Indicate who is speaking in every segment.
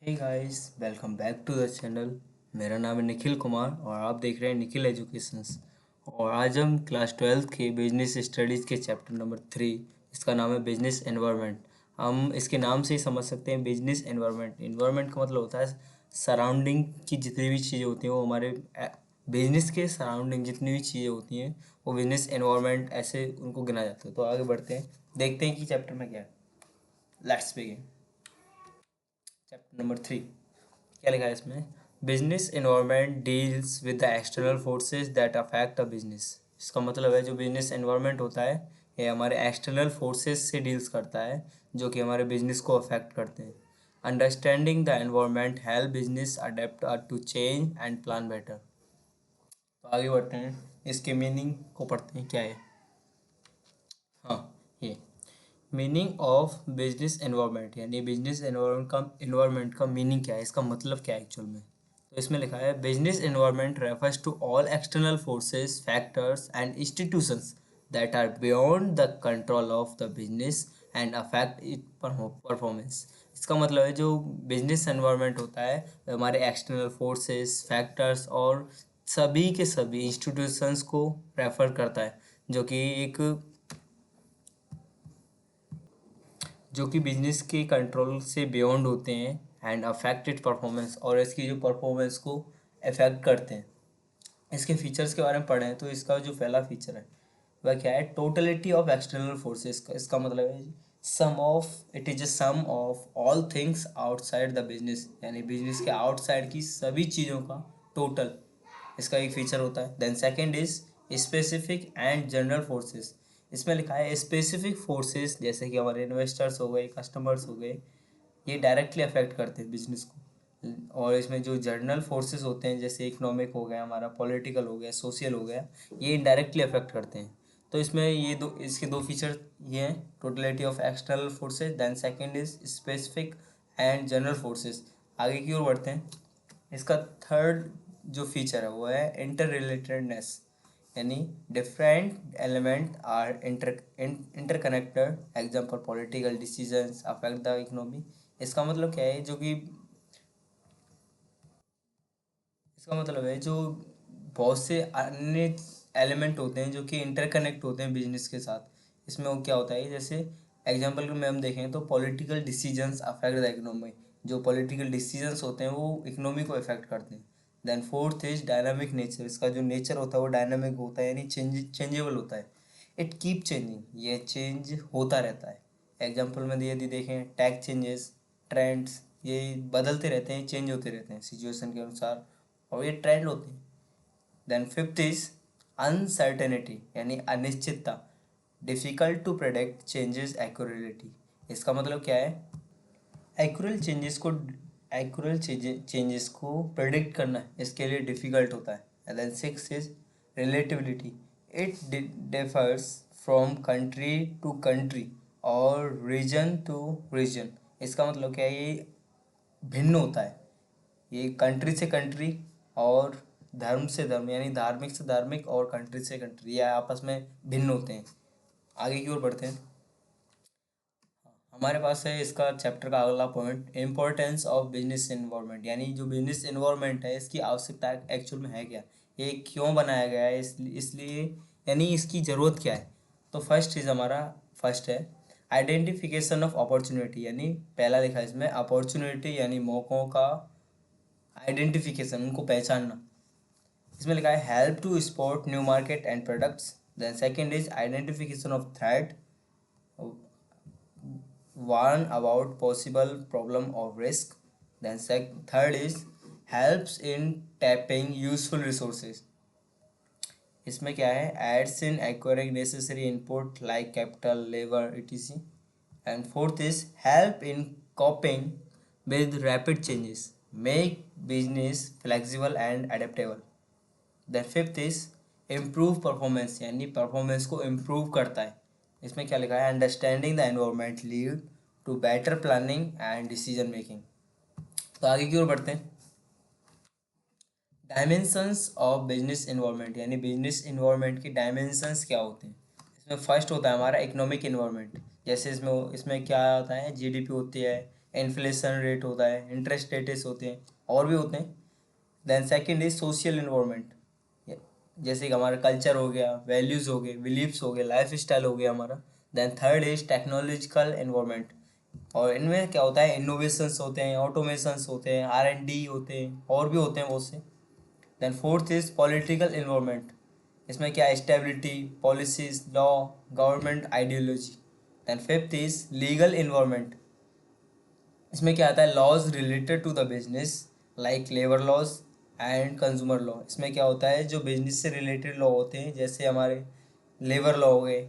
Speaker 1: Hey guys, welcome back to the channel. मेरा नाम है निखिल कुमार और आप देख रहे हैं निखिल एजुकेशंस। और आज हम क्लास 12th के बिजनेस स्टडीज़ के चैप्टर नंबर 3, इसका नाम है बिजनेस एनवायरनमेंट। हम इसके नाम से ही समझ सकते हैं बिजनेस एनवायरनमेंट। एनवायरनमेंट का मतलब होता है सराउंडिंग की जितनी भी चीज़ें होती हैं वो हमारे बिजनेस के सराउंडिंग जितनी भी चीज़ें होती हैं वो बिजनेस एनवायरनमेंट ऐसे उनको गिना जाता है। तो आगे बढ़ते हैं, देखते हैं कि चैप्टर में क्या है। Let's begin. चैप्टर नंबर 3 क्या लिखा है इसमें? Business environment deals with the external forces that affect a business. इसका मतलब है जो बिजनेस एनवायरनमेंट होता है ये हमारे एक्सटर्नल फोर्सेस से डील्स करता है जो कि हमारे बिजनेस को अफेक्ट करते हैं। Understanding the environment help business adapt to change and plan better. तो आगे बढ़ते हैं, इसके मीनिंग को पढ़ते हैं क्या है। हाँ, ये मीनिंग ऑफ बिजनेस एनवायरनमेंट यानी बिजनेस एनवायरनमेंट का मीनिंग क्या है, इसका मतलब क्या है एक्चुअल में। तो इसमें लिखा है business environment refers to all external forces factors and institutions that are beyond the control of the business and affect it performance. इसका मतलब है जो बिजनेस एनवायरनमेंट होता है हमारे एक्सटर्नल फोर्सेस फैक्टर्स और सभी के सभी इंस्टीट्यूशंस को रेफर करता है जो कि एक जो कि बिजनेस के कंट्रोल से बियॉन्ड होते हैं एंड अफेक्टेड परफॉर्मेंस और इसकी जो परफॉर्मेंस को अफेक्ट करते हैं। इसके फीचर्स के बारे में पढ़ें तो इसका जो पहला फीचर है वह क्या है, टोटलिटी ऑफ एक्सटर्नल फोर्सेस का। इसका मतलब है sum of it is a sum of all things outside the business यानी बिजनेस के आउटसाइड की सभी चीज़ों का टोटल इसका एक फीचर होता है। Then second is specific and general forces. इसमें लिखा है स्पेसिफिक फोर्सेस जैसे कि हमारे इन्वेस्टर्स हो गए, कस्टमर्स हो गए, ये डायरेक्टली अफेक्ट करते हैं बिजनेस को। और इसमें जो जनरल फोर्सेस होते हैं जैसे इकोनॉमिक हो गया, हमारा पॉलिटिकल हो गया, सोशल हो गया, ये इनडायरेक्टली अफेक्ट करते हैं। तो इसमें ये दो इसके दो फीचर ये हैं, totality of external forces, then second is specific and general forces. आगे की ओर बढ़ते हैं, इसका थर्ड जो फीचर है वो है इंटर रिलेटेडनेस यानी different element are interconnected. Example political decisions affect the economy. इसका मतलब क्या है, जो कि इसका मतलब है जो बहुत से अन्य एलिमेंट होते हैं जो कि इंटरकनेक्ट होते हैं बिजनेस के साथ। इसमें वो क्या होता है, जैसे एग्जांपल में हम देखें तो political decisions affect the economy. जो पॉलिटिकल डिसीजंस होते हैं वो इकोनॉमी को अफेक्ट करते हैं। Then fourth is dynamic nature. इसका जो नेचर होता है वो डायनामिक होता है यानी चेंजेबल होता है। इट कीप चेंजिंग, ये चेंज होता रहता है। एग्जाम्पल में यदि देखें टैक्स चेंजेस, ट्रेंड्स, ये बदलते रहते हैं, चेंज होते रहते हैं सिचुएशन के अनुसार और ये ट्रेंड होते हैं। देन फिफ्थ इज अनसर्टेनिटी यानी अनिश्चितता। Difficult to predict changes accurately. इसका मतलब क्या है, एक्यूरल चेंजेस को प्रेडिक्ट करना इसके लिए डिफ़िकल्ट होता है। And then six is relativity. It differs from country to country और रीजन टू रीजन। इसका मतलब क्या है, ये भिन्न होता है, ये कंट्री से कंट्री और धर्म से धर्म यानी धार्मिक से धार्मिक और कंट्री से कंट्री ये आपस में भिन्न होते हैं। आगे की ओर बढ़ते हैं, हमारे पास है इसका चैप्टर का अगला point, importance of business environment यानी जो बिजनेस इन्वायरमेंट है इसकी आवश्यकता एक्चुअल में है क्या, ये क्यों बनाया गया है, इसलिए यानी इसकी ज़रूरत क्या है। तो फर्स्ट चीज़ हमारा फर्स्ट है आइडेंटिफिकेशन ऑफ अपॉर्चुनिटी यानी पहला लिखा है इसमें अपॉर्चुनिटी यानी मौक़ों का आइडेंटिफिकेशन, उनको पहचानना। इसमें लिखा है help to spot new market and products. Then second is identification of threat, warn about possible problem or risk. Then third is helps in tapping useful resources. इसमें क्या है, aids in acquiring necessary input like capital labour etc. And fourth is help in coping with rapid changes, make business flexible and adaptable. The fifth is improve performance यानी performance को improve करता है। इसमें क्या लिखा है, understanding the environment lead to better planning and decision making. तो आगे की ओर बढ़ते हैं, डायमेंशंस ऑफ बिजनेस इन्वायरमेंट यानी बिजनेस इन्वायरमेंट की डायमेंशंस क्या होते हैं। इसमें फर्स्ट होता है हमारा इकोनॉमिक इन्वायरमेंट। जैसे इसमें इसमें क्या होता है, जीडीपी होती है, इन्फ्लेशन रेट होता है, इंटरेस्ट रेट्स होते हैं, और भी होते हैं। Then second is social environment, जैसे कि हमारा कल्चर हो गया, वैल्यूज़ हो गए, बिलीव्स हो गए, लाइफ स्टाइल हो गया हमारा। Then third is technological environment, और इनमें क्या होता है, इनोवेशंस होते हैं, ऑटोमेशंस होते हैं, R&D होते हैं, और भी होते हैं बहुत से। Then fourth is political environment, इसमें क्या है, stability, policies, law, government ideology. Then fifth is legal environment, इसमें क्या आता है, laws related to the business like labour laws and consumer law. इसमें क्या होता है, जो बिजनेस से रिलेटेड लॉ होते हैं, जैसे हमारे लेबर लॉ हो गए,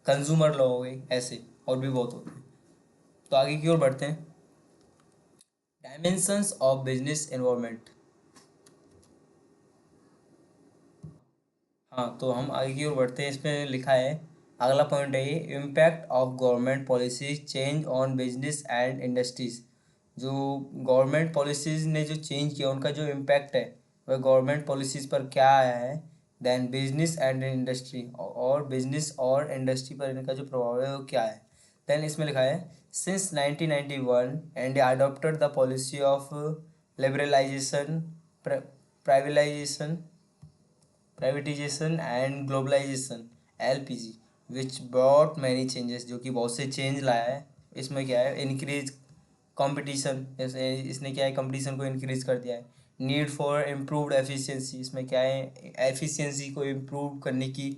Speaker 1: कंज्यूमर लॉ हो गए, ऐसे और भी बहुत होते हैं। तो आगे की ओर बढ़ते हैं। Dimensions of business environment. हाँ, तो हम आगे की ओर बढ़ते हैं। इसमें लिखा है, अगला पॉइंट है ये, impact of government policies change on business and industries. जो गवर्नमेंट पॉलिसीज ने जो चेंज किया, उनका जो इम्पैक्ट है वह गवर्नमेंट पॉलिसीज पर क्या आया है। देन बिजनेस एंड इंडस्ट्री, और बिजनेस और इंडस्ट्री पर इनका जो प्रभाव है वो क्या है। देन इसमें लिखा है, since 1991 India adopted the policy of liberalisation, privatisation, privatisation and globalisation, LPG, which brought many changes, जो कि बहुत से चेंज लाया है। इसमें क्या है, इंक्रीज कंपटीशन, जैसे इसने क्या है, कंपटीशन को इंक्रीज कर दिया है। नीड फॉर इम्प्रूव्ड एफिशिएंसी, इसमें क्या है, एफिशिएंसी को इम्प्रूव करने की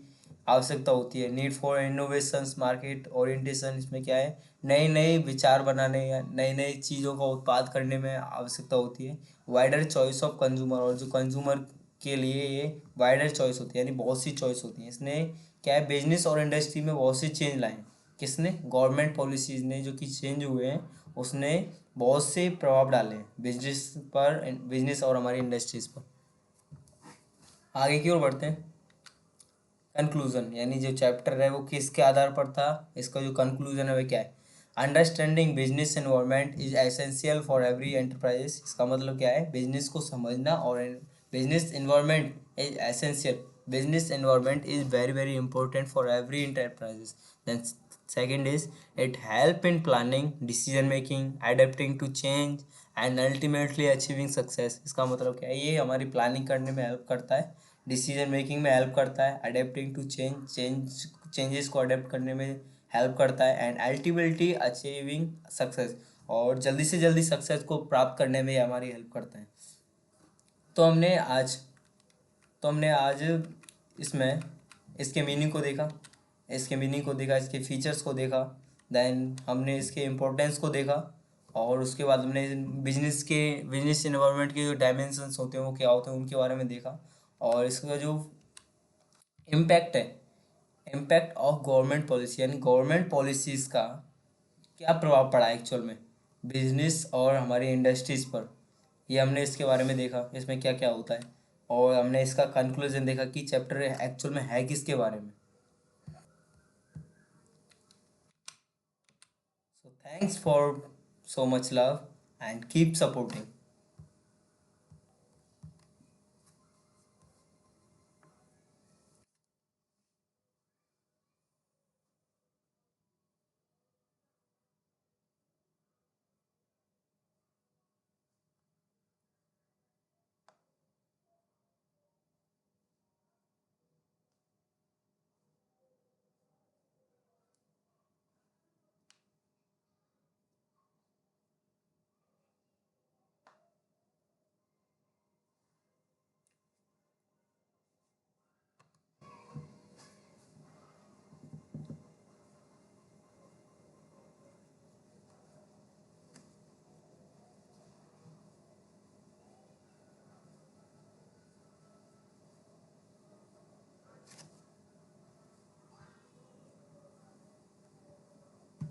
Speaker 1: आवश्यकता होती है। Need for innovations, market orientation, इसमें क्या है, नए नए विचार बनाने या नई नई चीज़ों का उत्पाद करने में आवश्यकता होती है। वाइडर चॉइस ऑफ कंज्यूमर, और जो कंज्यूमर के लिए ये वाइडर चॉइस होती है, यानी बहुत सी चॉइस होती है। इसने क्या है, बिजनेस और इंडस्ट्री में बहुत सी चेंज लाए हैं। किसने, गवर्नमेंट पॉलिसीज ने, जो कि चेंज हुए हैं, उसने बहुत से प्रभाव डाले हैं बिजनेस पर, बिजनेस और हमारी इंडस्ट्रीज पर। आगे की ओर बढ़ते हैं। कंक्लूजन, यानी जो चैप्टर है वो किसके आधार पर था, इसका जो कंक्लूजन है वह क्या है। Understanding business environment is essential for every enterprises. इसका मतलब क्या है, बिजनेस को समझना, और business environment is essential, business environment is very very important for every enterprises. Then second is, it help in planning, decision making, adapting to change and ultimately achieving success. इसका मतलब क्या है, ये हमारी प्लानिंग करने में हेल्प करता है, डिसीजन मेकिंग में हेल्प करता है, अडेप्टिंग टू चेंजेस को अडेप्ट करने में हेल्प करता है, एंड अल्टीमेटली अचीविंग सक्सेस, और जल्दी से जल्दी सक्सेस को प्राप्त करने में ये हमारी हेल्प करता है। तो हमने आज इसमें इसके मीनिंग को देखा, इसके फीचर्स को देखा। देन हमने इसके इम्पोर्टेंस को देखा, और उसके बाद हमने बिजनेस इन्वायरमेंट के जो डायमेंशंस होते हैं वो क्या होते हैं उनके बारे में देखा। और इसका जो इम्पैक्ट है, इम्पैक्ट ऑफ गवर्नमेंट पॉलिसी, यानी गवर्नमेंट पॉलिसीज़ का क्या प्रभाव पड़ा है एक्चुअल में बिजनेस और हमारी इंडस्ट्रीज़ पर, ये हमने इसके बारे में देखा, इसमें क्या क्या होता है। और हमने इसका कंक्लूजन देखा कि चैप्टर एक्चुअल में है किसके बारे में। So thanks for so much love, and keep supporting.